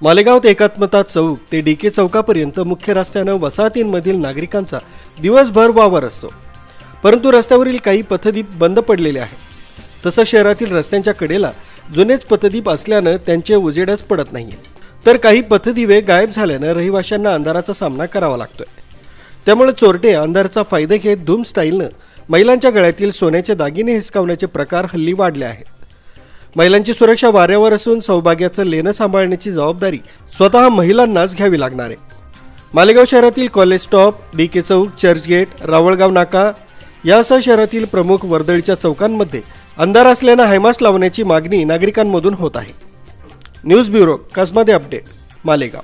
मालेगाव एकात्मता चौक ते डीके चौकापर्यंत मुख्य रस्त्यानं वसाहतींमधील नागरिकांचा दिवसभर वावर असतो, परंतु रस्त्यावरील काही पथदीप बंद पडलेले आहेत। तसं शहरातील रस्त्यांच्या कडेला जुनेच पथदीप असल्यानं त्यांचे उजेडच पडत नाहीये, तर काही पथदिवे गायब झाल्यानं रहिवाशांना अंधाराचा सामना करावा लागतोय। त्यामुळे चोरटे अंधाराचा फायदा घेत धूम स्टाईलनं महिलांच्या गळ्यातील सोन्याचे दागिने हिसकावण्याचे प्रकार हल्ली वाढले आहेत। महिलांची सुरक्षा वाऱ्यावर असून सौभाग्याचं लेणं सांभाळण्याची जबाबदारी स्वतः महिलांनाच घ्यावी लागणार आहे। मालेगाव शहरातील कॉलेज स्टॉप, डीके चौक, चर्चगेट, रावळगाव नाका यासह शहरातील प्रमुख वर्दळीच्या चौकांमध्ये अंधार असल्यानं हायमास्ट लावण्याची मागणी नागरिकांमधून होत आहे। न्यूज ब्युरो कसमध्ये अपडेट, मालेगाव।